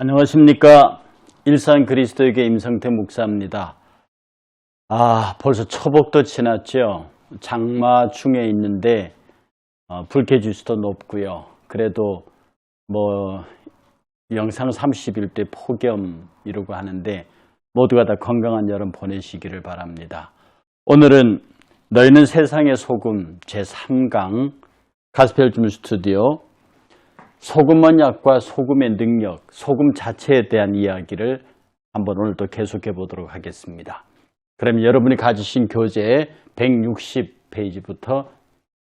안녕하십니까. 일산 그리스도에게 임성태 목사입니다. 벌써 초복도 지났죠. 장마 중에 있는데 불쾌지수도 높고요. 그래도 영상 30일대 폭염 이러고 하는데 모두가 다 건강한 여름 보내시기를 바랍니다. 오늘은 너희는 세상의 소금 제3강 가스펠 스튜디오 소금 언약과 소금의 능력, 소금 자체에 대한 이야기를 한번 오늘도 계속해 보도록 하겠습니다. 그럼 여러분이 가지신 교재 160페이지부터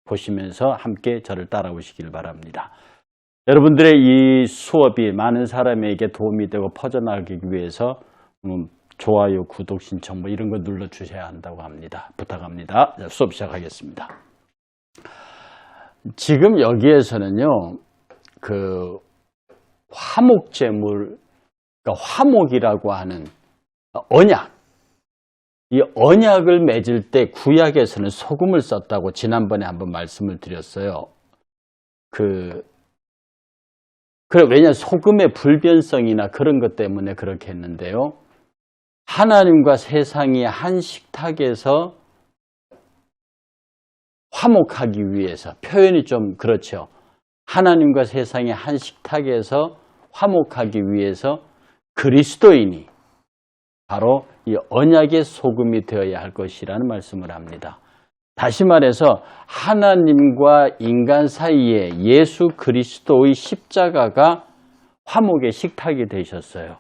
보시면서 함께 저를 따라오시길 바랍니다. 여러분들의 이 수업이 많은 사람에게 도움이 되고 퍼져나가기 위해서 좋아요, 구독, 신청 이런 거 눌러주셔야 한다고 합니다. 부탁합니다. 수업 시작하겠습니다. 지금 여기에서는요. 화목제물, 그러니까 화목이라고 하는 언약, 이 언약을 맺을 때 구약에서는 소금을 썼다고 지난번에 한번 말씀을 드렸어요. 왜냐하면 소금의 불변성이나 그런 것 때문에 그렇게 했는데요. 하나님과 세상이 한 식탁에서 화목하기 위해서, 표현이 좀 그렇죠. 하나님과 세상의 한 식탁에서 화목하기 위해서 그리스도인이 바로 이 언약의 소금이 되어야 할 것이라는 말씀을 합니다. 다시 말해서 하나님과 인간 사이에 예수 그리스도의 십자가가 화목의 식탁이 되셨어요.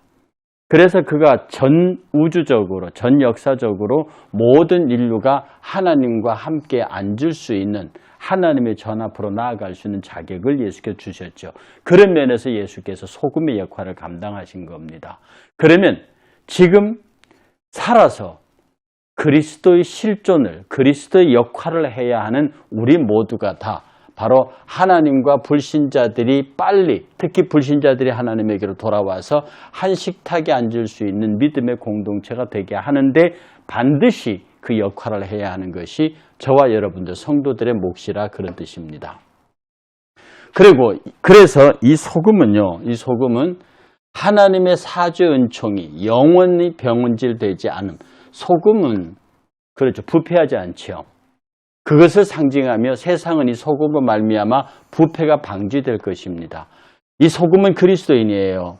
그래서 그가 전 우주적으로, 전 역사적으로 모든 인류가 하나님과 함께 앉을 수 있는 하나님의 전 앞으로 나아갈 수 있는 자격을 예수께서 주셨죠. 그런 면에서 예수께서 소금의 역할을 감당하신 겁니다. 그러면 지금 살아서 그리스도의 실존을, 그리스도의 역할을 해야 하는 우리 모두가 다 바로 하나님과 불신자들이 빨리, 특히 불신자들이 하나님에게로 돌아와서 한 식탁에 앉을 수 있는 믿음의 공동체가 되게 하는데 반드시 그 역할을 해야 하는 것이 저와 여러분들 성도들의 몫이라 그런 뜻입니다. 그래서 이 소금은 하나님의 사죄 은총이 영원히 병원질되지 않음. 소금은 그렇죠. 부패하지 않죠. 그것을 상징하며 세상은 이 소금으로 말미암아 부패가 방지될 것입니다. 이 소금은 그리스도인이에요.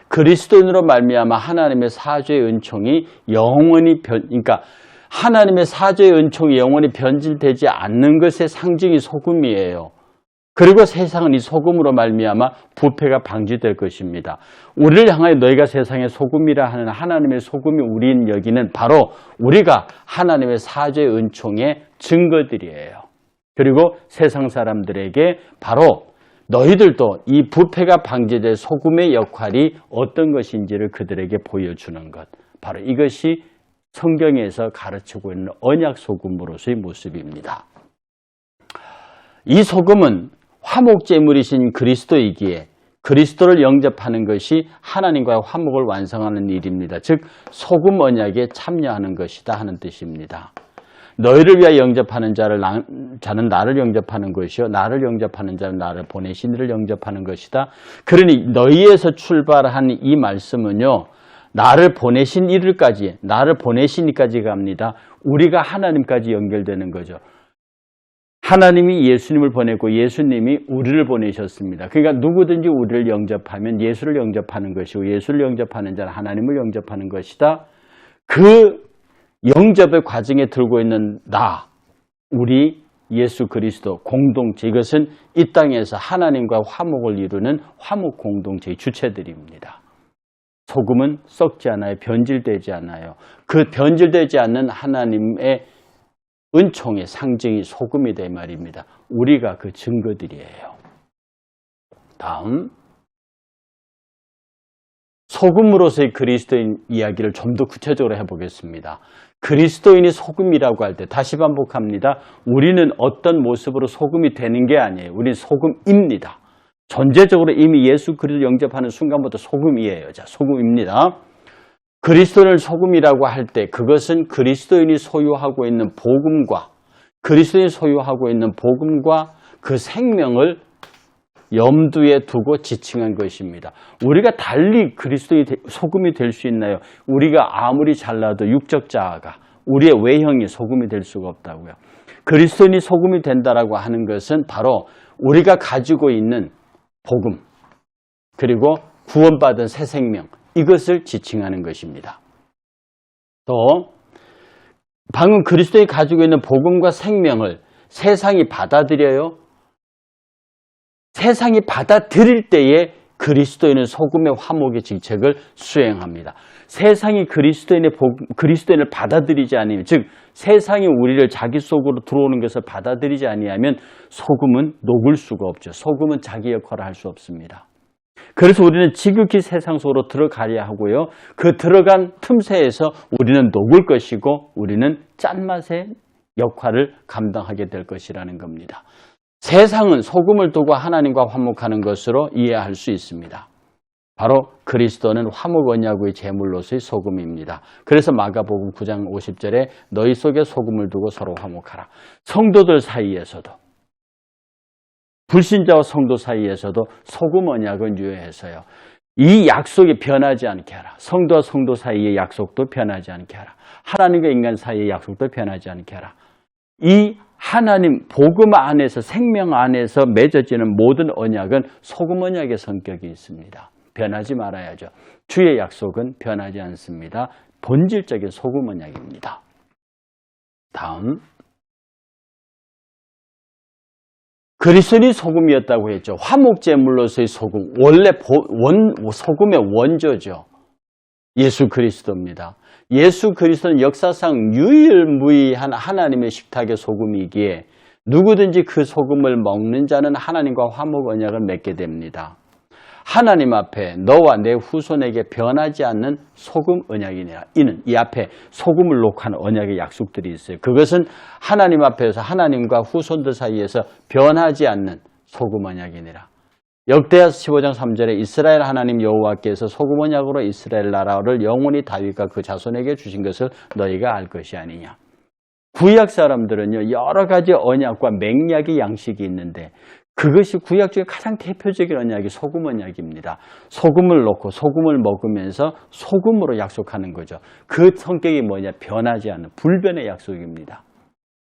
그리스도인으로 말미암아 하나님의 사죄의 은총이 영원히 그러니까 하나님의 사죄의 은총이 영원히 변질되지 않는 것의 상징이 소금이에요. 그리고 세상은 이 소금으로 말미암아 부패가 방지될 것입니다. 우리를 향하여 너희가 세상의 소금이라 하는 하나님의 소금이 우리인 여기는 바로 우리가 하나님의 사죄의 은총의 증거들이에요. 그리고 세상 사람들에게 바로 너희들도 이 부패가 방지될 소금의 역할이 어떤 것인지를 그들에게 보여주는 것. 바로 이것이 성경에서 가르치고 있는 언약 소금으로서의 모습입니다. 이 소금은 화목제물이신 그리스도이기에 그리스도를 영접하는 것이 하나님과의 화목을 완성하는 일입니다. 즉 소금 언약에 참여하는 것이다 하는 뜻입니다. 너희를 위하여 영접하는 자는 나를 영접하는 것이요 나를 영접하는 자는 나를 보내신 이를 영접하는 것이다. 그러니 너희에서 출발한 이 말씀은요. 나를 보내신 이를까지, 나를 보내시니까지 갑니다. 우리가 하나님까지 연결되는 거죠. 하나님이 예수님을 보내고 예수님이 우리를 보내셨습니다. 그러니까 누구든지 우리를 영접하면 예수를 영접하는 것이고 예수를 영접하는 자는 하나님을 영접하는 것이다. 그 영접의 과정에 들고 있는 우리 예수 그리스도 공동체, 이것은 이 땅에서 하나님과 화목을 이루는 화목 공동체의 주체들입니다. 소금은 썩지 않아요. 변질되지 않아요. 그 변질되지 않는 하나님의 은총의 상징이 소금이다 이 말입니다. 우리가 그 증거들이에요. 다음, 소금으로서의 그리스도인 이야기를 좀 더 구체적으로 해보겠습니다. 그리스도인이 소금이라고 할 때 다시 반복합니다. 우리는 어떤 모습으로 소금이 되는 게 아니에요. 우리는 소금입니다. 전제적으로 이미 예수 그리스도를 영접하는 순간부터 소금이에요. 자, 소금입니다. 그리스도를 소금이라고 할 때 그것은 그리스도인이 소유하고 있는 복음과 그 생명을 염두에 두고 지칭한 것입니다. 우리가 달리 그리스도의 소금이 될 수 있나요? 우리가 아무리 잘나도 육적 자아가 우리의 외형이 소금이 될 수가 없다고요. 그리스도인이 소금이 된다라고 하는 것은 바로 우리가 가지고 있는 복음 그리고 구원받은 새 생명 이것을 지칭하는 것입니다. 또 방금 그리스도인이 가지고 있는 복음과 생명을 세상이 받아들여요. 세상이 받아들일 때에 그리스도인은 소금의 화목의 직책을 수행합니다. 세상이 그리스도인을 받아들이지 않으면, 즉 세상이 우리를 자기 속으로 들어오는 것을 받아들이지 아니하면 소금은 녹을 수가 없죠. 소금은 자기 역할을 할 수 없습니다. 그래서 우리는 지극히 세상 속으로 들어가야 하고요. 그 들어간 틈새에서 우리는 녹을 것이고 우리는 짠맛의 역할을 감당하게 될 것이라는 겁니다. 세상은 소금을 두고 하나님과 화목하는 것으로 이해할 수 있습니다. 바로 그리스도는 화목 언약의 제물로서의 소금입니다. 그래서 마가복음 9장 50절에 너희 속에 소금을 두고 서로 화목하라. 성도들 사이에서도 불신자와 성도 사이에서도 소금 언약은 유효해서요. 이 약속이 변하지 않게 하라. 성도와 성도 사이의 약속도 변하지 않게 하라. 하나님과 인간 사이의 약속도 변하지 않게 하라. 이 하나님 복음 안에서 생명 안에서 맺어지는 모든 언약은 소금 언약의 성격이 있습니다. 변하지 말아야죠. 주의 약속은 변하지 않습니다. 본질적인 소금 언약입니다. 다음 그리스도인이 소금이었다고 했죠. 화목제물로서의 소금, 원래 소금의 원조죠. 예수 그리스도입니다. 예수 그리스도는 역사상 유일무이한 하나님의 식탁의 소금이기에 누구든지 그 소금을 먹는 자는 하나님과 화목 언약을 맺게 됩니다. 하나님 앞에 너와 내 후손에게 변하지 않는 소금 언약이니라. 이는 이 앞에 소금을 놓고 하는 언약의 약속들이 있어요. 그것은 하나님 앞에서 하나님과 후손들 사이에서 변하지 않는 소금 언약이니라. 역대하서 15장 3절에 이스라엘 하나님 여호와께서 소금 언약으로 이스라엘 나라를 영원히 다윗과 그 자손에게 주신 것을 너희가 알 것이 아니냐. 구약 사람들은요 여러 가지 언약과 맹약의 양식이 있는데 그것이 구약 중에 가장 대표적인 언약이 소금 언약입니다. 소금을 넣고 소금을 먹으면서 소금으로 약속하는 거죠. 그 성격이 뭐냐? 변하지 않는 불변의 약속입니다.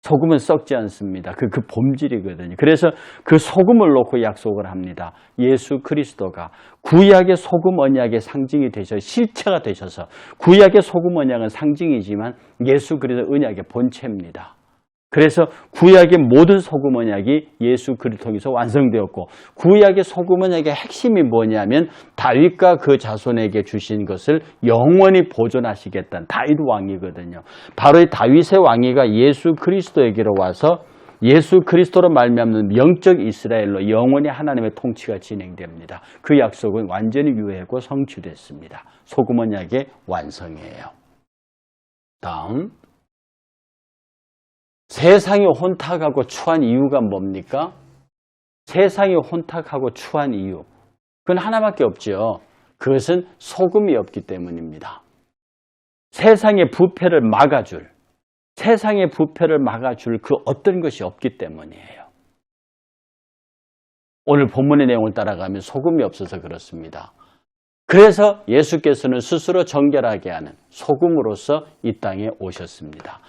소금은 썩지 않습니다. 그 본질이거든요. 그래서 그 소금을 놓고 약속을 합니다. 예수 그리스도가 구약의 소금 언약의 상징이 되셔서 실체가 되셔서 구약의 소금 언약은 상징이지만 예수 그리스도 언약의 본체입니다. 그래서 구약의 모든 소금 언약이 예수 그리스도를 통해서 완성되었고 구약의 소금 언약의 핵심이 뭐냐면 다윗과 그 자손에게 주신 것을 영원히 보존하시겠다는 다윗 왕이거든요. 바로 이 다윗의 왕위가 예수 그리스도에게로 와서 예수 그리스도로 말미암는 영적 이스라엘로 영원히 하나님의 통치가 진행됩니다. 그 약속은 완전히 유효하고 성취됐습니다. 소금 언약의 완성이에요. 다음 세상이 혼탁하고 추한 이유가 뭡니까? 세상이 혼탁하고 추한 이유. 그건 하나밖에 없죠. 그것은 소금이 없기 때문입니다. 세상의 부패를 막아줄 그 어떤 것이 없기 때문이에요. 오늘 본문의 내용을 따라가면 소금이 없어서 그렇습니다. 그래서 예수께서는 스스로 정결하게 하는 소금으로서 이 땅에 오셨습니다.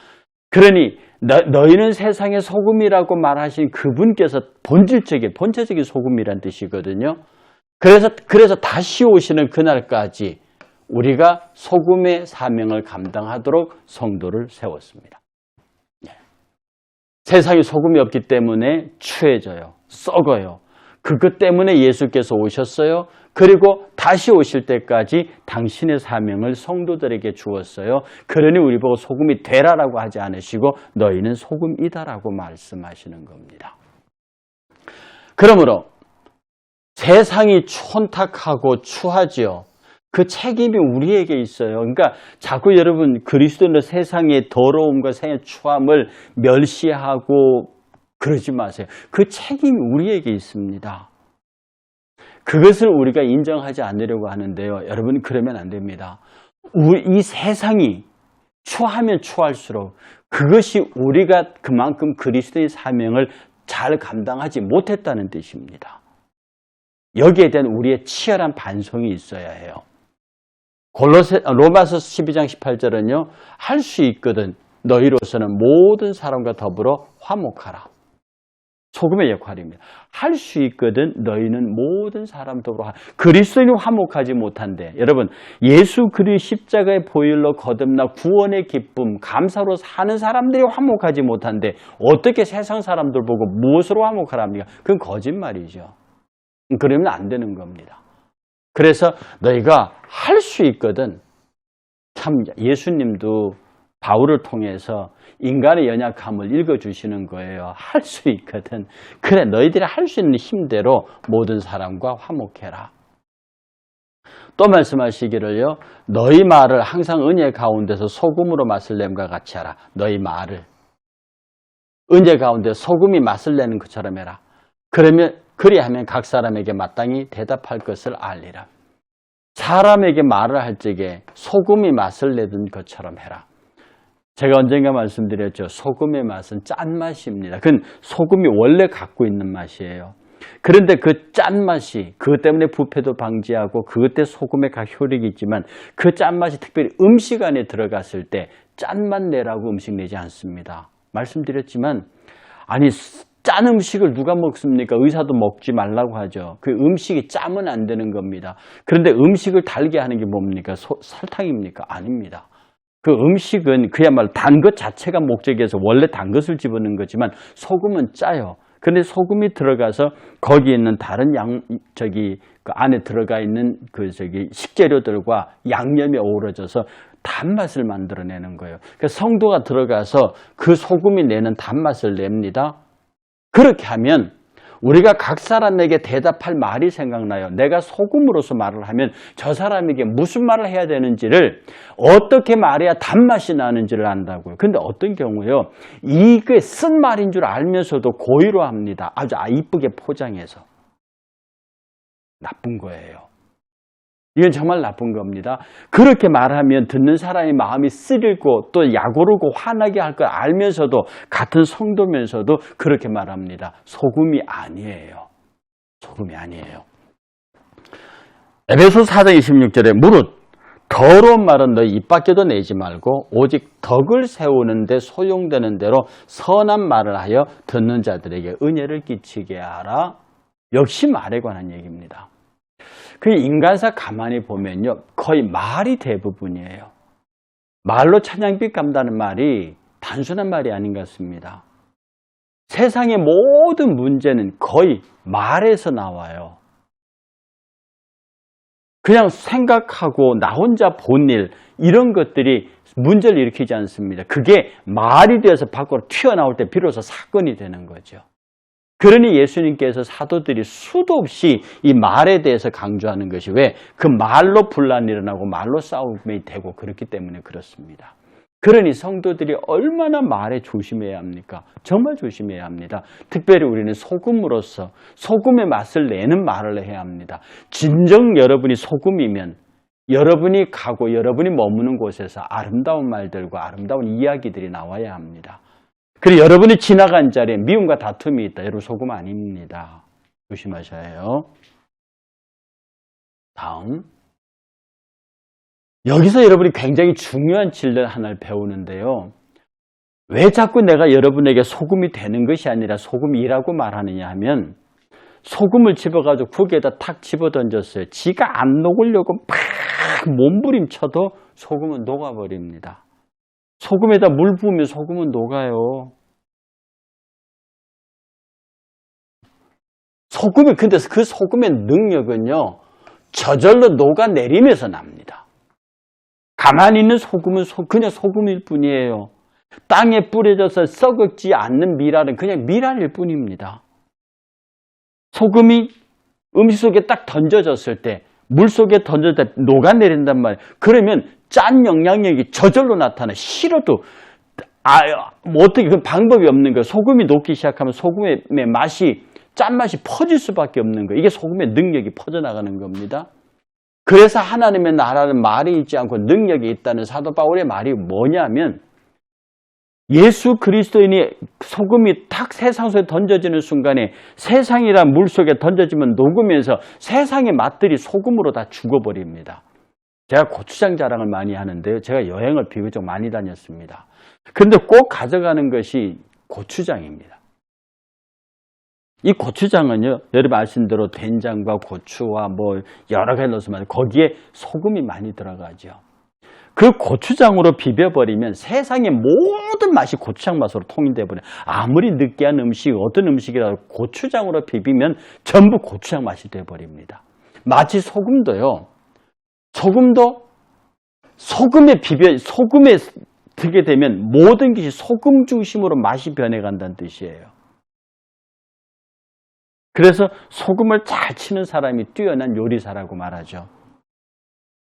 그러니 너희는 세상의 소금이라고 말하신 그분께서 본체적인 소금이란 뜻이거든요. 그래서 다시 오시는 그날까지 우리가 소금의 사명을 감당하도록 성도를 세웠습니다. 세상에 소금이 없기 때문에 추해져요. 썩어요. 그것 때문에 예수께서 오셨어요. 그리고 다시 오실 때까지 당신의 사명을 성도들에게 주었어요. 그러니 우리 보고 소금이 되라라고 하지 않으시고 너희는 소금이다라고 말씀하시는 겁니다. 그러므로 세상이 혼탁하고 추하지요. 그 책임이 우리에게 있어요. 그러니까 자꾸 여러분 그리스도인의 세상의 더러움과 세상의 추함을 멸시하고 그러지 마세요. 그 책임이 우리에게 있습니다. 그것을 우리가 인정하지 않으려고 하는데요. 여러분 그러면 안 됩니다. 이 세상이 추하면 추할수록 그것이 우리가 그만큼 그리스도의 사명을 잘 감당하지 못했다는 뜻입니다. 여기에 대한 우리의 치열한 반성이 있어야 해요. 로마서 12장 18절은요. 할 수 있거든 너희로서는 모든 사람과 더불어 화목하라. 소금의 역할입니다. 할 수 있거든 너희는 모든 사람 더불어 그리스도인이 화목하지 못한데 여러분 예수 그리스도의 십자가의 보혈로 거듭나 구원의 기쁨 감사로 사는 사람들이 화목하지 못한데 어떻게 세상 사람들 보고 무엇으로 화목하랍니까? 그건 거짓말이죠. 그러면 안 되는 겁니다. 그래서 너희가 할 수 있거든 참 예수님도 바울을 통해서 인간의 연약함을 읽어주시는 거예요. 할 수 있거든. 그래 너희들이 할 수 있는 힘대로 모든 사람과 화목해라. 또 말씀하시기를요. 너희 말을 항상 은혜 가운데서 소금으로 맛을 냄과 같이 하라. 너희 말을 은혜 가운데 소금이 맛을 내는 것처럼 해라. 그리하면 각 사람에게 마땅히 대답할 것을 알리라. 사람에게 말을 할 적에 소금이 맛을 내던 것처럼 해라. 제가 언젠가 말씀드렸죠. 소금의 맛은 짠맛입니다. 그건 소금이 원래 갖고 있는 맛이에요. 그런데 그 짠맛이 그것 때문에 부패도 방지하고 그것 때문에 소금에 각 효력이 있지만 그 짠맛이 특별히 음식 안에 들어갔을 때 짠맛 내라고 음식 내지 않습니다. 말씀드렸지만 아니 짠 음식을 누가 먹습니까? 의사도 먹지 말라고 하죠. 그 음식이 짜면 안 되는 겁니다. 그런데 음식을 달게 하는 게 뭡니까? 설탕입니까? 아닙니다. 그 음식은 그야말로 단 것 자체가 목적이어서 원래 단 것을 집어넣는 거지만 소금은 짜요. 그런데 소금이 들어가서 거기 있는 다른 그 안에 들어가 있는 식재료들과 양념이 어우러져서 단맛을 만들어내는 거예요. 그러니까 성도가 들어가서 그 소금이 내는 단맛을 냅니다. 그렇게 하면 우리가 각 사람에게 대답할 말이 생각나요. 내가 소금으로서 말을 하면 저 사람에게 무슨 말을 해야 되는지를 어떻게 말해야 단맛이 나는지를 안다고요. 근데 어떤 경우요. 이게 쓴 말인 줄 알면서도 고의로 합니다. 아주 이쁘게 포장해서. 나쁜 거예요. 이건 정말 나쁜 겁니다. 그렇게 말하면 듣는 사람의 마음이 쓰리고 또 약오르고 화나게 할 걸 알면서도 같은 성도면서도 그렇게 말합니다. 소금이 아니에요. 소금이 아니에요. 에베소 4장 26절에 무릇 더러운 말은 너희 입 밖에도 내지 말고 오직 덕을 세우는 데 소용되는 대로 선한 말을 하여 듣는 자들에게 은혜를 끼치게 하라. 역시 말에 관한 얘기입니다. 그 인간사 가만히 보면요. 거의 말이 대부분이에요. 말로 찬양빛 감다는 말이 단순한 말이 아닌 것 같습니다. 세상의 모든 문제는 거의 말에서 나와요. 그냥 생각하고 나 혼자 본 일 이런 것들이 문제를 일으키지 않습니다. 그게 말이 되어서 밖으로 튀어나올 때 비로소 사건이 되는 거죠. 그러니 예수님께서 사도들이 수도 없이 이 말에 대해서 강조하는 것이 왜? 그 말로 분란이 일어나고 말로 싸움이 되고 그렇기 때문에 그렇습니다. 그러니 성도들이 얼마나 말에 조심해야 합니까? 정말 조심해야 합니다. 특별히 우리는 소금으로서 소금의 맛을 내는 말을 해야 합니다. 진정 여러분이 소금이면 여러분이 가고 여러분이 머무는 곳에서 아름다운 말들과 아름다운 이야기들이 나와야 합니다. 그리고 여러분이 지나간 자리에 미움과 다툼이 있다. 여러분 소금 아닙니다. 조심하셔야 해요. 다음. 여기서 여러분이 굉장히 중요한 진리 하나를 배우는데요. 왜 자꾸 내가 여러분에게 소금이 되는 것이 아니라 소금이라고 말하느냐 하면 소금을 집어가지고 국에다 탁 집어던졌어요. 지가 안 녹으려고 막 몸부림쳐도 소금은 녹아버립니다. 소금에다 물 부으면 소금은 녹아요. 근데 그 소금의 능력은요, 저절로 녹아내리면서 납니다. 가만히 있는 소금은 그냥 소금일 뿐이에요. 땅에 뿌려져서 썩지 않는 미랄은 그냥 미랄일 뿐입니다. 소금이 음식 속에 딱 던져졌을 때, 물 속에 던졌을 때 녹아내린단 말이에요. 그러면 짠 영향력이 저절로 나타나. 싫어도 뭐 어떻게 그 방법이 없는 거예요. 소금이 녹기 시작하면 소금의 맛이 짠맛이 퍼질 수밖에 없는 거예요. 이게 소금의 능력이 퍼져나가는 겁니다. 그래서 하나님의 나라는 말이 있지 않고 능력이 있다는 사도 바울의 말이 뭐냐면 예수 그리스도인이 소금이 탁 세상 속에 던져지는 순간에 세상이란 물 속에 던져지면 녹으면서 세상의 맛들이 소금으로 다 죽어버립니다. 제가 고추장 자랑을 많이 하는데요. 제가 여행을 비교적 많이 다녔습니다. 그런데 꼭 가져가는 것이 고추장입니다. 이 고추장은요, 여러분 아시는 대로 된장과 고추와 뭐 여러 가지 넣어서 만든 거기에 소금이 많이 들어가죠. 그 고추장으로 비벼버리면 세상의 모든 맛이 고추장 맛으로 통일돼 버려요. 아무리 느끼한 음식, 어떤 음식이라도 고추장으로 비비면 전부 고추장 맛이 돼버립니다. 마치 소금도요. 소금에 들게 되면 모든 것이 소금 중심으로 맛이 변해간다는 뜻이에요. 그래서 소금을 잘 치는 사람이 뛰어난 요리사라고 말하죠.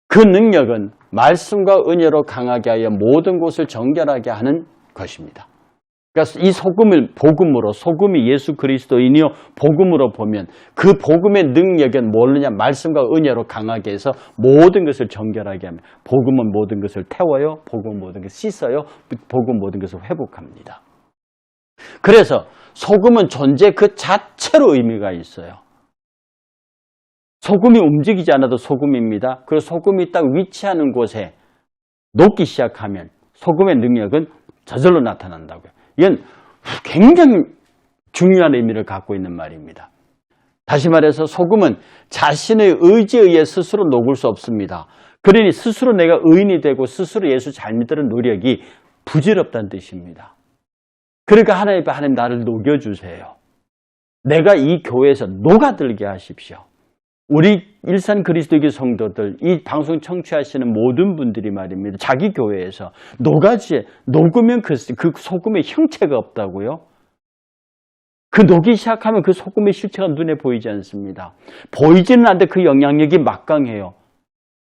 그 능력은 말씀과 은혜로 강하게 하여 모든 곳을 정결하게 하는 것입니다. 그래서 이 소금을 복음으로, 소금이 예수 그리스도인이요 복음으로 보면 그 복음의 능력은 뭐냐? 말씀과 은혜로 강하게 해서 모든 것을 정결하게 합니다. 복음은 모든 것을 태워요. 복음은 모든 것을 씻어요. 복음은 모든 것을 회복합니다. 그래서 소금은 존재 그 자체로 의미가 있어요. 소금이 움직이지 않아도 소금입니다. 그리고 소금이 딱 위치하는 곳에 녹기 시작하면 소금의 능력은 저절로 나타난다고요. 이건 굉장히 중요한 의미를 갖고 있는 말입니다. 다시 말해서 소금은 자신의 의지에 의해 스스로 녹을 수 없습니다. 그러니 스스로 내가 의인이 되고 스스로 예수 잘 믿는 노력이 부질없다는 뜻입니다. 그러니까 하나님 나를 녹여주세요. 내가 이 교회에서 녹아들게 하십시오. 우리 일산 그리스도교 성도들, 이 방송 청취하시는 모든 분들이 말입니다. 자기 교회에서 녹으면 그 소금의 형체가 없다고요? 그 녹기 시작하면 그 소금의 실체가 눈에 보이지 않습니다. 보이지는 않는데 그 영향력이 막강해요.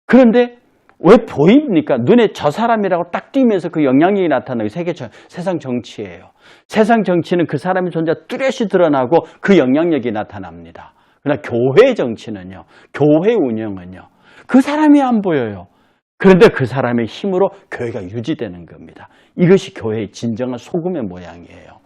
그런데 왜 보입니까? 눈에 저 사람이라고 딱 띄면서 그 영향력이 나타나는 게 세상 정치예요. 세상 정치는 그 사람의 존재가 뚜렷이 드러나고 그 영향력이 나타납니다. 그러나 교회 정치는요, 교회 운영은요, 그 사람이 안 보여요. 그런데 그 사람의 힘으로 교회가 유지되는 겁니다. 이것이 교회의 진정한 소금의 모양이에요.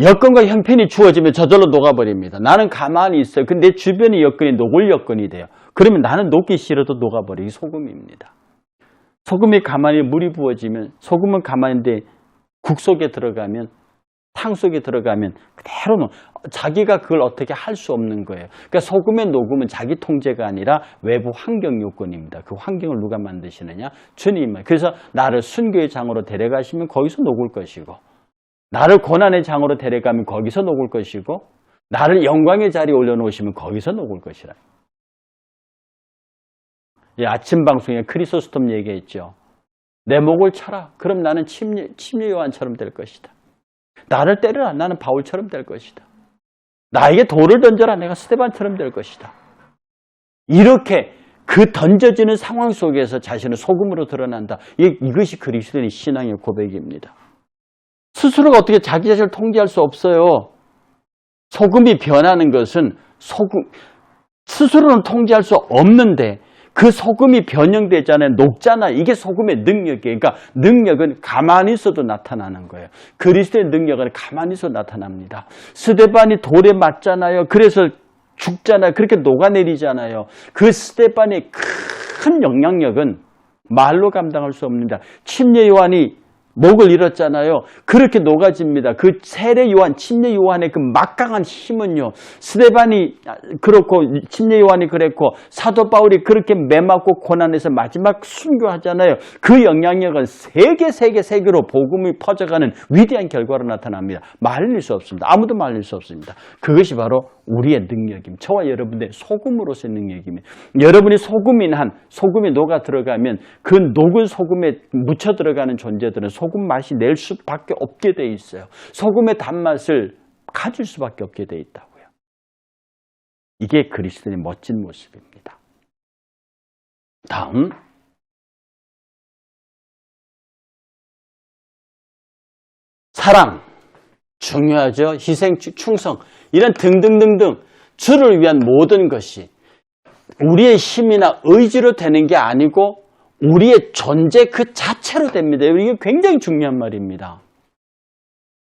여건과 형편이 주어지면 저절로 녹아버립니다. 나는 가만히 있어요. 근데 내 주변의 여건이 녹을 여건이 돼요. 그러면 나는 녹기 싫어도 녹아버리기 소금입니다. 소금이 가만히 물이 부어지면, 소금은 가만히인데 국 속에 들어가면, 탕 속에 들어가면 그대로 자기가 그걸 어떻게 할 수 없는 거예요. 그러니까 소금의 녹음은 자기 통제가 아니라 외부 환경 요건입니다. 그 환경을 누가 만드시느냐? 주님만. 그래서 나를 순교의 장으로 데려가시면 거기서 녹을 것이고, 나를 고난의 장으로 데려가면 거기서 녹을 것이고, 나를 영광의 자리에 올려놓으시면 거기서 녹을 것이라. 아침 방송에 크리소스톰 얘기했죠. 내 목을 쳐라. 그럼 나는 침례 요한처럼 될 것이다. 나를 때려라. 나는 바울처럼 될 것이다. 나에게 돌을 던져라. 내가 스데반처럼 될 것이다. 이렇게 그 던져지는 상황 속에서 자신을 소금으로 드러난다. 이것이 그리스도인의 신앙의 고백입니다. 스스로가 어떻게 자기 자신을 통제할 수 없어요. 소금이 변하는 것은 스스로는 통제할 수 없는데 그 소금이 변형되잖아요. 녹잖아요. 이게 소금의 능력이에요. 그러니까 능력은 가만히 있어도 나타나는 거예요. 그리스도의 능력은 가만히 있어도 나타납니다. 스데반이 돌에 맞잖아요. 그래서 죽잖아요. 그렇게 녹아내리잖아요. 그 스데반의 큰 영향력은 말로 감당할 수 없습니다. 침례 요한이 목을 잃었잖아요. 그렇게 녹아집니다. 그 세례 요한, 침례 요한의 그 막강한 힘은요. 스데반이 그렇고 침례 요한이 그랬고 사도 바울이 그렇게 매맞고 고난에서 마지막 순교하잖아요. 그 영향력은 세계로 복음이 퍼져가는 위대한 결과로 나타납니다. 말릴 수 없습니다. 아무도 말릴 수 없습니다. 그것이 바로 우리의 능력입니다. 저와 여러분의 소금으로서의 능력입니다. 여러분이 소금이 녹아 들어가면 그 녹은 소금에 묻혀 들어가는 존재들은 소금 맛이 낼 수밖에 없게 돼 있어요. 소금의 단맛을 가질 수밖에 없게 돼 있다고요. 이게 그리스도인의 멋진 모습입니다. 다음, 사랑 중요하죠. 희생, 충성 이런 등등등등 주를 위한 모든 것이 우리의 힘이나 의지로 되는 게 아니고 우리의 존재 그 자체로 됩니다. 이게 굉장히 중요한 말입니다.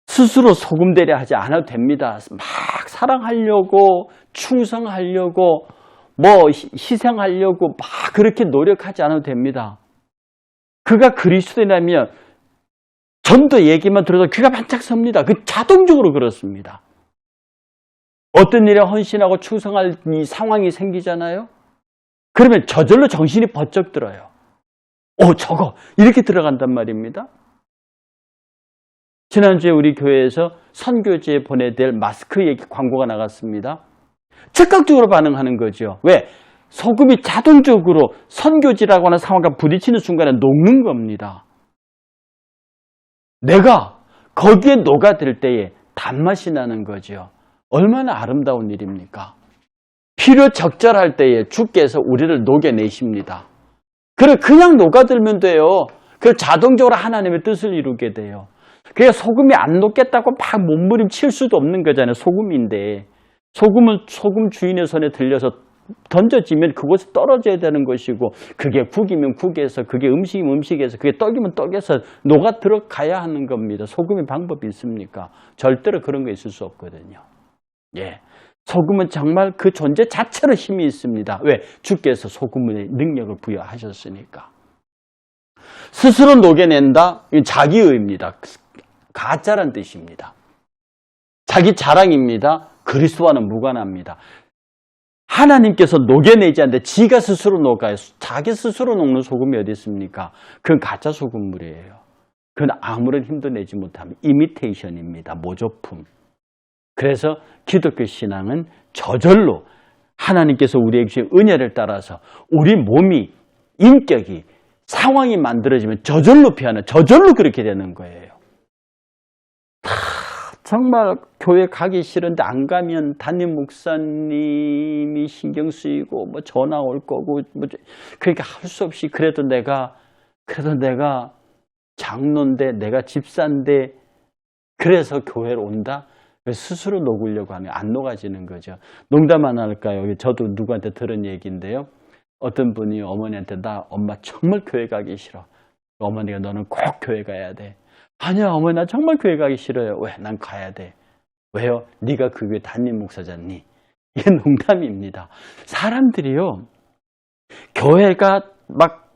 스스로 소금되려 하지 않아도 됩니다. 막 사랑하려고, 충성하려고, 희생하려고 막 그렇게 노력하지 않아도 됩니다. 그가 그리스도인이라면 전도 얘기만 들어도 귀가 반짝 섭니다. 그 자동적으로 그렇습니다. 어떤 일에 헌신하고 충성할 이 상황이 생기잖아요. 그러면 저절로 정신이 번쩍 들어요. 저거 이렇게 들어간단 말입니다. 지난주에 우리 교회에서 선교지에 보내야 될 마스크 얘기 광고가 나갔습니다. 즉각적으로 반응하는 거죠. 왜? 소금이 자동적으로 선교지라고 하는 상황과 부딪히는 순간에 녹는 겁니다. 내가 거기에 녹아들 때에 단맛이 나는 거죠. 얼마나 아름다운 일입니까? 필요 적절할 때에 주께서 우리를 녹여내십니다. 그냥 녹아들면 돼요. 그 자동적으로 하나님의 뜻을 이루게 돼요. 그게 소금이 안 녹겠다고 막 몸부림칠 수도 없는 거잖아요. 소금인데. 소금은 소금 주인의 손에 들려서 던져지면 그곳에 떨어져야 되는 것이고, 그게 국이면 국에서, 그게 음식이면 음식에서, 그게 떡이면 떡에서 녹아 들어가야 하는 겁니다. 소금의 방법이 있습니까? 절대로 그런 거 있을 수 없거든요. 예. 소금은 정말 그 존재 자체로 힘이 있습니다. 왜? 주께서 소금의 능력을 부여하셨으니까. 스스로 녹여낸다? 이건 자기의입니다. 가짜란 뜻입니다. 자기 자랑입니다. 그리스도와는 무관합니다. 하나님께서 녹여내지 않는데 지가 스스로 녹아요. 자기 스스로 녹는 소금이 어디 있습니까? 그건 가짜 소금물이에요. 그건 아무런 힘도 내지 못하면 이미테이션입니다. 모조품. 그래서 기독교 신앙은 저절로 하나님께서 우리에게 주신 은혜를 따라서 우리 몸이, 인격이, 상황이 만들어지면 저절로 변하는, 저절로 그렇게 되는 거예요. 정말 교회 가기 싫은데 안 가면 담임 목사님이 신경 쓰이고 전화 올 거고 그러니까 할 수 없이 그래도 내가 장로인데, 내가 집사인데 그래서 교회로 온다? 스스로 녹으려고 하면 안 녹아지는 거죠. 농담 안 할까요? 저도 누구한테 들은 얘기인데요. 어떤 분이 어머니한테 엄마 정말 교회 가기 싫어. 어머니가 너는 꼭 교회 가야 돼. 아니야 어머니 나 정말 교회 가기 싫어요. 왜? 난 가야 돼. 왜요? 네가 그 교회 담임 목사잖니. 이게 농담입니다. 사람들이요. 교회가 막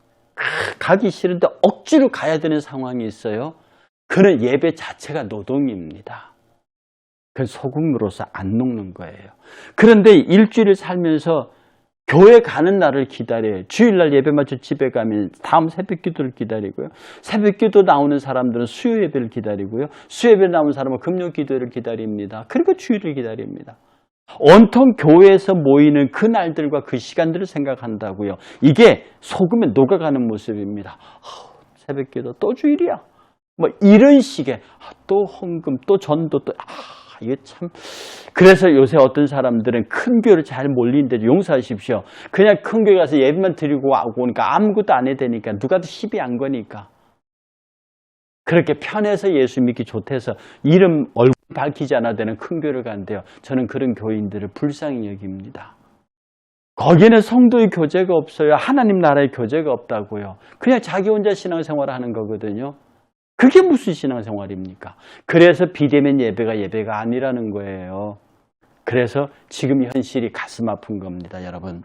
가기 싫은데 억지로 가야 되는 상황이 있어요. 그는 예배 자체가 노동입니다. 그건 소금으로서 안 녹는 거예요. 그런데 일주일을 살면서 교회 가는 날을 기다려요. 주일날 예배 마쳐 집에 가면 다음 새벽 기도를 기다리고요. 새벽 기도 나오는 사람들은 수요 예배를 기다리고요. 수요 예배 나오는 사람은 금요 기도를 기다립니다. 그리고 주일을 기다립니다. 온통 교회에서 모이는 그 날들과 그 시간들을 생각한다고요. 이게 소금에 녹아가는 모습입니다. 새벽 기도 또 주일이야. 이런 식의 또 헌금 또 전도 또 이게 참. 그래서 요새 어떤 사람들은 큰 교회를 잘 몰리는데 용서하십시오. 그냥 큰 교회 가서 예배만 드리고 오니까 아무것도 안 해야 되니까 누가 더 시비 안 거니까. 그렇게 편해서 예수 믿기 좋대서 이름 얼굴 밝히지 않아도 되는 큰 교회를 간대요. 저는 그런 교인들을 불쌍히 여깁니다. 거기는 성도의 교제가 없어요. 하나님 나라의 교제가 없다고요. 그냥 자기 혼자 신앙생활을 하는 거거든요. 그게 무슨 신앙생활입니까? 그래서 비대면 예배가 아니라는 거예요. 그래서 지금 현실이 가슴 아픈 겁니다, 여러분.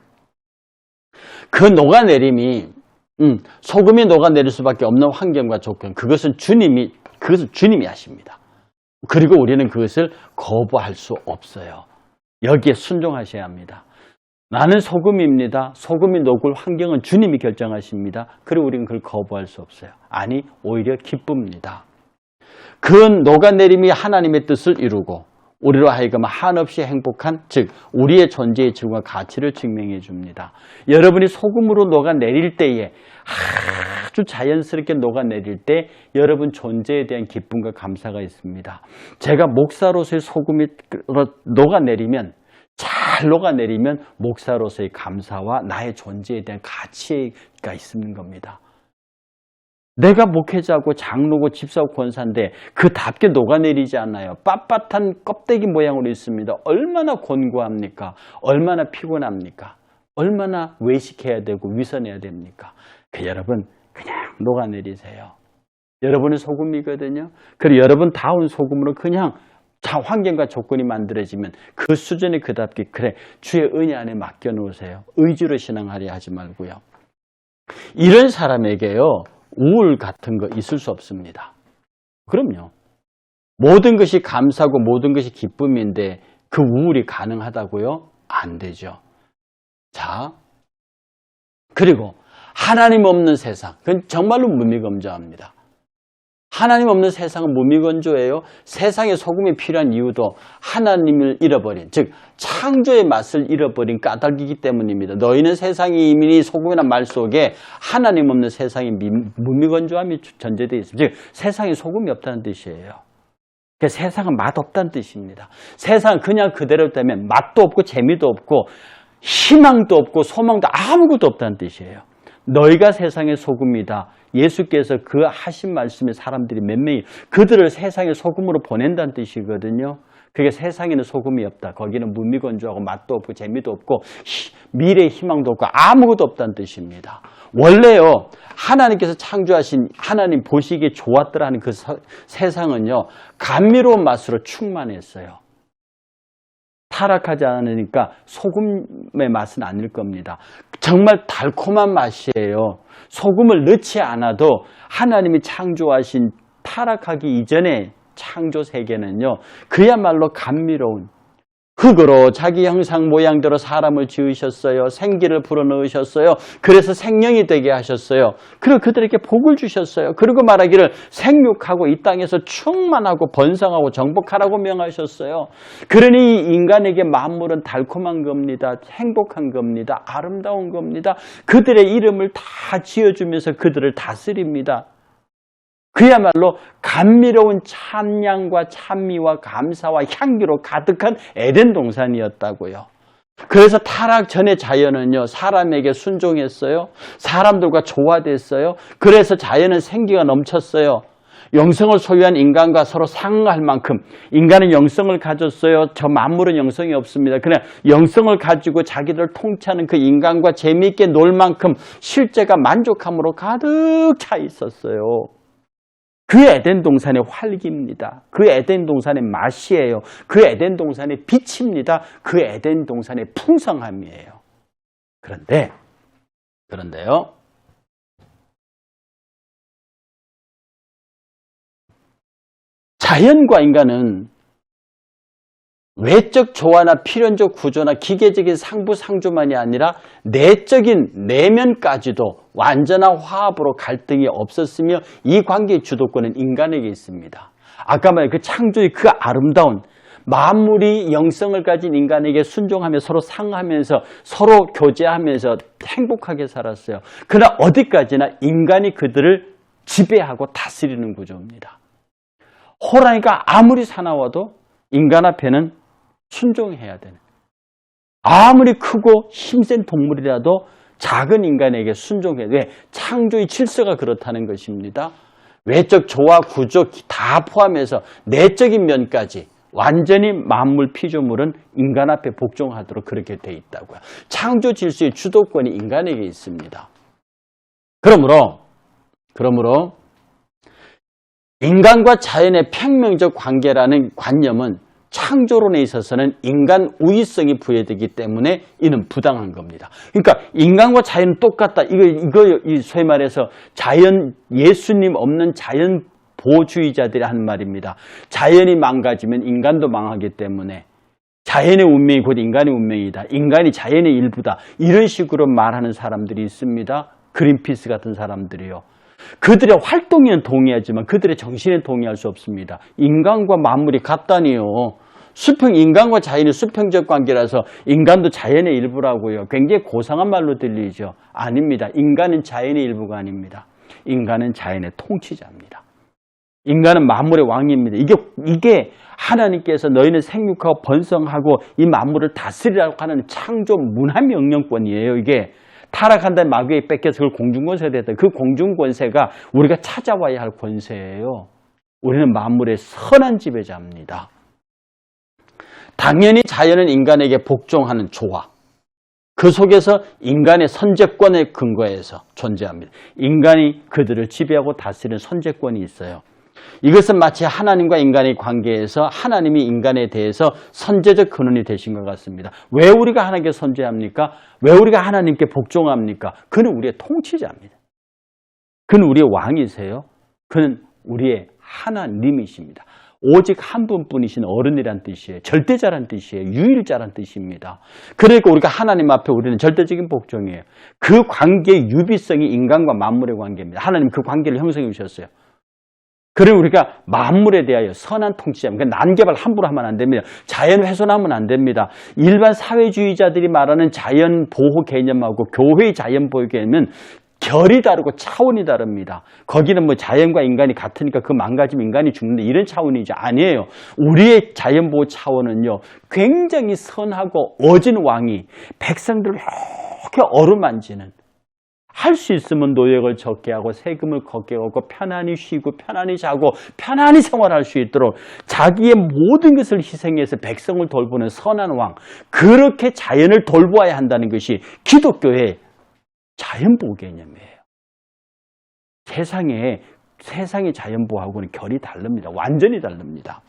그 녹아내림이 소금이 녹아내릴 수밖에 없는 환경과 조건, 그것은 주님이 하십니다. 그리고 우리는 그것을 거부할 수 없어요. 여기에 순종하셔야 합니다. 나는 소금입니다. 소금이 녹을 환경은 주님이 결정하십니다. 그리고 우리는 그걸 거부할 수 없어요. 아니, 오히려 기쁩니다. 그 녹아내림이 하나님의 뜻을 이루고 우리로 하여금 한없이 행복한, 즉 우리의 존재의 질과 가치를 증명해 줍니다. 여러분이 소금으로 녹아내릴 때에 아주 자연스럽게 녹아내릴 때 여러분 존재에 대한 기쁨과 감사가 있습니다. 제가 목사로서의 소금이 잘 녹아내리면 목사로서의 감사와 나의 존재에 대한 가치가 있는 겁니다. 내가 목회자고 장로고 집사고 권사인데 그답게 녹아내리지 않아요. 빳빳한 껍데기 모양으로 있습니다. 얼마나 곤고합니까? 얼마나 피곤합니까? 얼마나 외식해야 되고 위선해야 됩니까? 여러분 그냥 녹아내리세요. 여러분은 소금이거든요. 그리고 여러분다운 소금으로 그냥 환경과 조건이 만들어지면 그 수준에 그답게 그래 주의 은혜 안에 맡겨놓으세요. 의지로 신앙하려 하지 말고요. 이런 사람에게요 우울 같은 거 있을 수 없습니다. 그럼요. 모든 것이 감사고 모든 것이 기쁨인데 그 우울이 가능하다고요? 안 되죠. 자, 그리고 하나님 없는 세상, 그건 정말로 무미건조합니다. 하나님 없는 세상은 무미건조해요. 세상에 소금이 필요한 이유도 하나님을 잃어버린, 즉 창조의 맛을 잃어버린 까닭이기 때문입니다. 너희는 세상이 이미 소금이란 말 속에 하나님 없는 세상이 무미건조함이 전제되어 있습니다. 즉 세상에 소금이 없다는 뜻이에요. 세상은 맛없다는 뜻입니다. 세상은 그냥 그대로 되면 맛도 없고 재미도 없고 희망도 없고 소망도 아무것도 없다는 뜻이에요. 너희가 세상의 소금이다. 예수께서 그 하신 말씀에 사람들이 몇 명이 그들을 세상의 소금으로 보낸다는 뜻이거든요. 그게 세상에는 소금이 없다. 거기는 무미건조하고 맛도 없고 재미도 없고 미래의 희망도 없고 아무것도 없다는 뜻입니다. 원래요 하나님께서 창조하신 하나님 보시기에 좋았더라는 그 세상은요 감미로운 맛으로 충만했어요. 타락하지 않으니까 소금의 맛은 아닐 겁니다. 정말 달콤한 맛이에요. 소금을 넣지 않아도 하나님이 창조하신 타락하기 이전의 창조 세계는요 그야말로 감미로운 흙으로 자기 형상 모양대로 사람을 지으셨어요. 생기를 불어넣으셨어요. 그래서 생명이 되게 하셨어요. 그리고 그들에게 복을 주셨어요. 그리고 말하기를 생육하고 이 땅에서 충만하고 번성하고 정복하라고 명하셨어요. 그러니 인간에게 만물은 달콤한 겁니다. 행복한 겁니다. 아름다운 겁니다. 그들의 이름을 다 지어주면서 그들을 다스립니다. 그야말로 감미로운 찬양과 찬미와 감사와 향기로 가득한 에덴 동산이었다고요. 그래서 타락 전의 자연은요 사람에게 순종했어요. 사람들과 조화됐어요. 그래서 자연은 생기가 넘쳤어요. 영성을 소유한 인간과 서로 상응할 만큼 인간은 영성을 가졌어요. 저 만물은 영성이 없습니다. 그냥 영성을 가지고 자기를 통치하는 그 인간과 재미있게 놀 만큼 실제가 만족함으로 가득 차 있었어요. 그 에덴 동산의 활기입니다. 그 에덴 동산의 맛이에요. 그 에덴 동산의 빛입니다. 그 에덴 동산의 풍성함이에요. 그런데요. 자연과 인간은 외적 조화나 필연적 구조나 기계적인 상부상조만이 아니라 내적인 내면까지도 완전한 화합으로 갈등이 없었으며 이 관계의 주도권은 인간에게 있습니다. 아까 말한 그 창조의 그 아름다운 만물이 영성을 가진 인간에게 순종하며 서로 상하면서 서로 교제하면서 행복하게 살았어요. 그러나 어디까지나 인간이 그들을 지배하고 다스리는 구조입니다. 호랑이가 아무리 사나워도 인간 앞에는 순종해야 되는, 아무리 크고 힘센 동물이라도 작은 인간에게 순종해야 돼. 창조의 질서가 그렇다는 것입니다. 외적 조화, 구조 다 포함해서 내적인 면까지 완전히 만물 피조물은 인간 앞에 복종하도록 그렇게 돼 있다고요. 창조 질서의 주도권이 인간에게 있습니다. 그러므로 인간과 자연의 평면적 관계라는 관념은 창조론에 있어서는 인간 우위성이 부여되기 때문에 이는 부당한 겁니다. 그러니까 인간과 자연은 똑같다. 이거 소위 말해서 예수님 없는 자연 보호주의자들이 한 말입니다. 자연이 망가지면 인간도 망하기 때문에 자연의 운명이 곧 인간의 운명이다. 인간이 자연의 일부다. 이런 식으로 말하는 사람들이 있습니다. 그린피스 같은 사람들이요. 그들의 활동에는 동의하지만 그들의 정신에 동의할 수 없습니다. 인간과 만물이 같다니요. 인간과 자연이 수평적 관계라서 인간도 자연의 일부라고요. 굉장히 고상한 말로 들리죠. 아닙니다. 인간은 자연의 일부가 아닙니다. 인간은 자연의 통치자입니다. 인간은 만물의 왕입니다. 이게 하나님께서 너희는 생육하고 번성하고 이 만물을 다스리라고 하는 창조 문화 명령권이에요. 이게 타락한다는 마귀에 뺏겨서 그걸 공중권세가 됐다. 그 공중권세가 우리가 찾아와야 할 권세예요. 우리는 만물의 선한 지배자입니다. 당연히 자연은 인간에게 복종하는 조화. 그 속에서 인간의 선제권에 근거해서 존재합니다. 인간이 그들을 지배하고 다스리는 선제권이 있어요. 이것은 마치 하나님과 인간의 관계에서 하나님이 인간에 대해서 선제적 근원이 되신 것 같습니다. 왜 우리가 하나님께 선제합니까? 왜 우리가 하나님께 복종합니까? 그는 우리의 통치자입니다. 그는 우리의 왕이세요. 그는 우리의 하나님이십니다. 오직 한 분뿐이신 어른이란 뜻이에요. 절대자란 뜻이에요. 유일자란 뜻입니다. 그러니까 우리가 하나님 앞에 우리는 절대적인 복종이에요. 그 관계의 유비성이 인간과 만물의 관계입니다. 하나님 그 관계를 형성해 주셨어요. 그럼 우리가 만물에 대하여 선한 통치자입니다. 그러니까 난개발 함부로 하면 안 됩니다. 자연 훼손하면 안 됩니다. 일반 사회주의자들이 말하는 자연 보호 개념하고 교회의 자연 보호 개념은 결이 다르고 차원이 다릅니다. 거기는 뭐 자연과 인간이 같으니까 그 망가지면 인간이 죽는다 이런 차원이지 아니에요. 우리의 자연보호 차원은요. 굉장히 선하고 어진 왕이 백성들을 이렇게 어루만지는 할 수 있으면 노역을 적게 하고 세금을 적게 하고 편안히 쉬고 편안히 자고 편안히 생활할 수 있도록 자기의 모든 것을 희생해서 백성을 돌보는 선한 왕. 그렇게 자연을 돌보아야 한다는 것이 기독교의 자연보호 개념이에요. 세상의 자연보호하고는 결이 다릅니다. 완전히 다릅니다.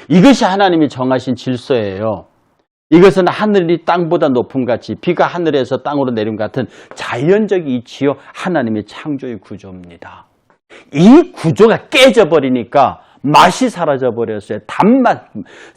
이것이 하나님이 정하신 질서예요. 이것은 하늘이 땅보다 높음 같이 비가 하늘에서 땅으로 내림 같은 자연적 이치요 하나님의 창조의 구조입니다. 이 구조가 깨져버리니까 맛이 사라져버렸어요. 단맛,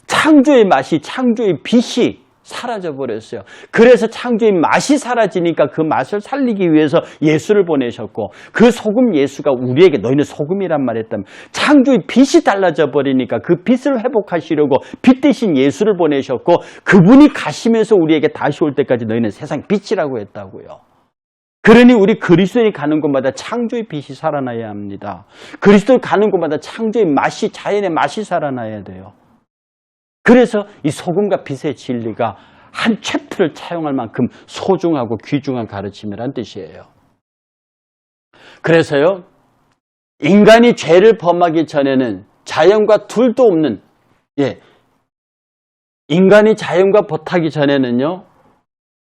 창조의 맛이, 창조의 빛이 사라져버렸어요. 그래서 창조의 맛이 사라지니까 그 맛을 살리기 위해서 예수를 보내셨고 그 소금 예수가 우리에게 너희는 소금이란 말 했다면 창조의 빛이 달라져 버리니까 그 빛을 회복하시려고 빛 대신 예수를 보내셨고 그분이 가시면서 우리에게 다시 올 때까지 너희는 세상 빛이라고 했다고요. 그러니 우리 그리스도인이 가는 곳마다 창조의 빛이 살아나야 합니다. 그리스도인이 가는 곳마다 창조의 맛이 자연의 맛이 살아나야 돼요. 그래서 이 소금과 빛의 진리가 한 챕터를 차용할 만큼 소중하고 귀중한 가르침이란 뜻이에요. 그래서요, 인간이 죄를 범하기 전에는 자연과 둘도 없는, 인간이 자연과 벗하기 전에는요,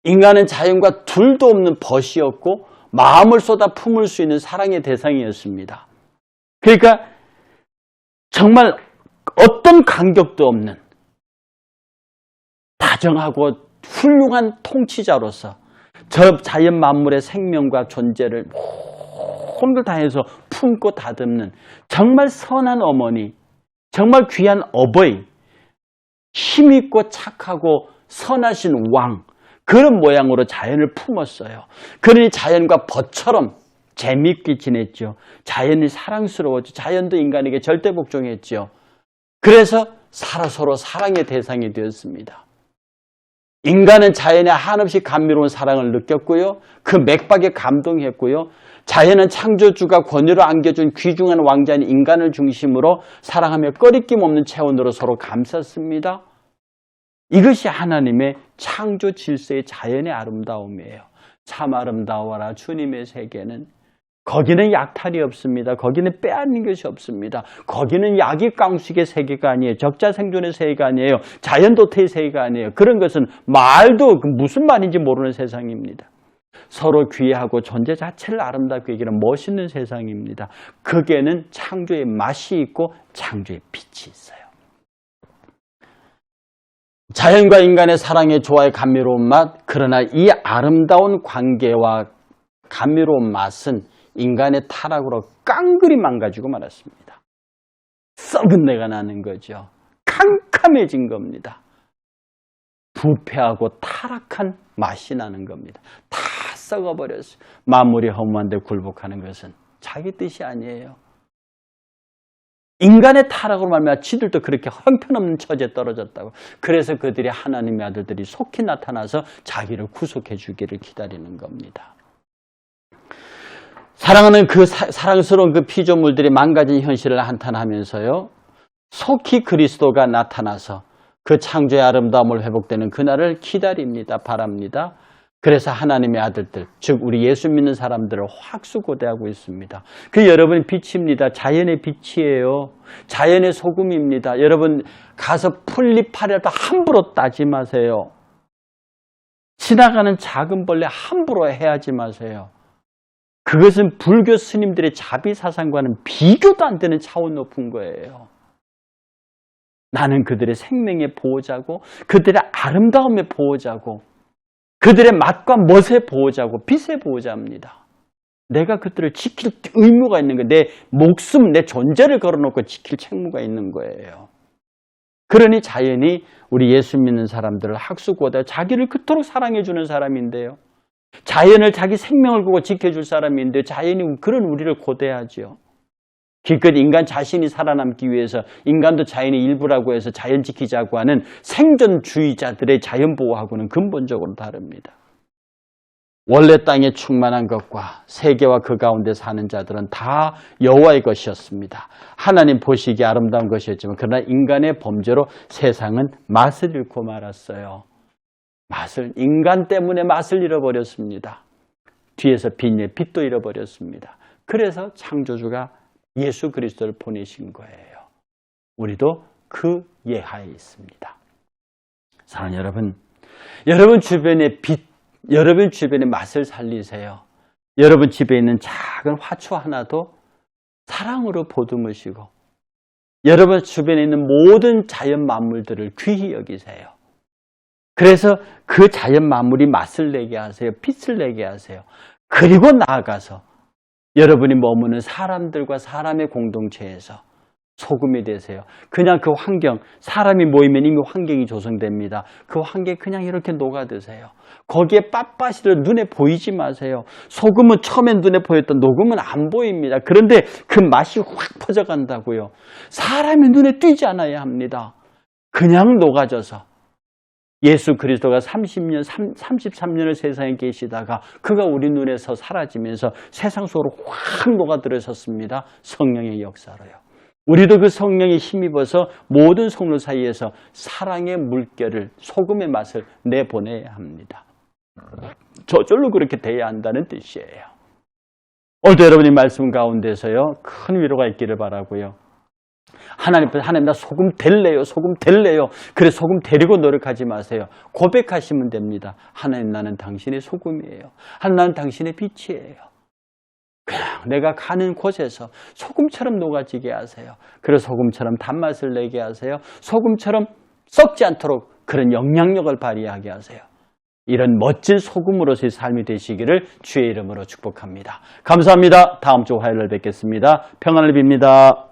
인간은 자연과 둘도 없는 벗이었고 마음을 쏟아 품을 수 있는 사랑의 대상이었습니다. 그러니까 정말 어떤 간격도 없는 다정하고 훌륭한 통치자로서 저 자연 만물의 생명과 존재를 혼을 다해서 품고 다듬는 정말 선한 어머니, 정말 귀한 어버이, 힘있고 착하고 선하신 왕, 그런 모양으로 자연을 품었어요. 그러니 자연과 벗처럼 재미있게 지냈죠. 자연이 사랑스러웠죠. 자연도 인간에게 절대 복종했죠. 그래서 서로 사랑의 대상이 되었습니다. 인간은 자연의 한없이 감미로운 사랑을 느꼈고요. 그 맥박에 감동했고요. 자연은 창조주가 권위로 안겨준 귀중한 왕자인 인간을 중심으로 사랑하며 꺼리낌 없는 체온으로 서로 감쌌습니다. 이것이 하나님의 창조 질서의 자연의 아름다움이에요. 참 아름다워라 주님의 세계는. 거기는 약탈이 없습니다. 거기는 빼앗는 것이 없습니다. 거기는 약익강수의 세계가 아니에요. 적자생존의 세계가 아니에요. 자연도태의 세계가 아니에요. 그런 것은 말도 무슨 말인지 모르는 세상입니다. 서로 귀하고 존재 자체를 아름답게 여기는 멋있는 세상입니다. 거기에는 창조의 맛이 있고 창조의 빛이 있어요. 자연과 인간의 사랑의 조화의 감미로운 맛, 그러나 이 아름다운 관계와 감미로운 맛은 인간의 타락으로 깡그리 망가지고 말았습니다. 썩은 내가 나는 거죠. 캄캄해진 겁니다. 부패하고 타락한 맛이 나는 겁니다. 다 썩어버렸어요. 만물이 허무한데 굴복하는 것은 자기 뜻이 아니에요. 인간의 타락으로 말미암아 지들도 그렇게 형편없는 처지에 떨어졌다고. 그래서 그들이 하나님의 아들들이 속히 나타나서 자기를 구속해 주기를 기다리는 겁니다. 사랑하는 그 사랑스러운 그 피조물들이 망가진 현실을 한탄하면서요. 속히 그리스도가 나타나서 그 창조의 아름다움을 회복되는 그날을 기다립니다. 바랍니다. 그래서 하나님의 아들들, 즉 우리 예수 믿는 사람들을 확수고대하고 있습니다. 그 여러분 빛입니다. 자연의 빛이에요. 자연의 소금입니다. 여러분 가서 풀잎 파려도 함부로 따지 마세요. 지나가는 작은 벌레 함부로 해하지 마세요. 그것은 불교 스님들의 자비사상과는 비교도 안 되는 차원 높은 거예요. 나는 그들의 생명의 보호자고 그들의 아름다움의 보호자고 그들의 맛과 멋의 보호자고 빛의 보호자입니다. 내가 그들을 지킬 의무가 있는 거예요. 내 목숨, 내 존재를 걸어놓고 지킬 책무가 있는 거예요. 그러니 자연이 우리 예수 믿는 사람들을 학수고대 자기를 그토록 사랑해 주는 사람인데요. 자연을 자기 생명을 걸고 지켜줄 사람인데 자연이 그런 우리를 고대하죠. 기껏 인간 자신이 살아남기 위해서 인간도 자연의 일부라고 해서 자연 지키자고 하는 생존주의자들의 자연 보호하고는 근본적으로 다릅니다. 원래 땅에 충만한 것과 세계와 그 가운데 사는 자들은 다 여호와의 것이었습니다. 하나님 보시기에 아름다운 것이었지만 그러나 인간의 범죄로 세상은 맛을 잃고 말았어요. 인간 때문에 맛을 잃어버렸습니다. 뒤에서 빛도 잃어버렸습니다. 그래서 창조주가 예수 그리스도를 보내신 거예요. 우리도 그 예하에 있습니다. 사랑하는 여러분, 여러분 주변의 빛, 여러분 주변의 맛을 살리세요. 여러분 집에 있는 작은 화초 하나도 사랑으로 보듬으시고 여러분 주변에 있는 모든 자연 만물들을 귀히 여기세요. 그래서 그 자연 만물이 맛을 내게 하세요. 빛을 내게 하세요. 그리고 나아가서 여러분이 머무는 사람들과 사람의 공동체에서 소금이 되세요. 그냥 그 환경, 사람이 모이면 이미 환경이 조성됩니다. 그 환경에 그냥 이렇게 녹아드세요. 거기에 빳빳이를 눈에 보이지 마세요. 소금은 처음엔 눈에 보였던 녹음은 안 보입니다. 그런데 그 맛이 확 퍼져간다고요. 사람이 눈에 띄지 않아야 합니다. 그냥 녹아져서 예수 그리스도가 33년을 세상에 계시다가 그가 우리 눈에서 사라지면서 세상 속으로 확 녹아들으셨습니다. 성령의 역사로요. 우리도 그 성령에 힘입어서 모든 성도 사이에서 사랑의 물결을, 소금의 맛을 내보내야 합니다. 저절로 그렇게 돼야 한다는 뜻이에요. 오늘도 여러분이 말씀 가운데서요, 큰 위로가 있기를 바라고요. 하나님 나 소금 될래요. 소금 될래요. 그래 소금 되려고 노력하지 마세요. 고백하시면 됩니다. 하나님 나는 당신의 소금이에요. 하나님 나는 당신의 빛이에요. 그냥 내가 가는 곳에서 소금처럼 녹아지게 하세요. 그래서 소금처럼 단맛을 내게 하세요. 소금처럼 썩지 않도록 그런 영향력을 발휘하게 하세요. 이런 멋진 소금으로서의 삶이 되시기를 주의 이름으로 축복합니다. 감사합니다. 다음 주 화요일에 뵙겠습니다. 평안을 빕니다.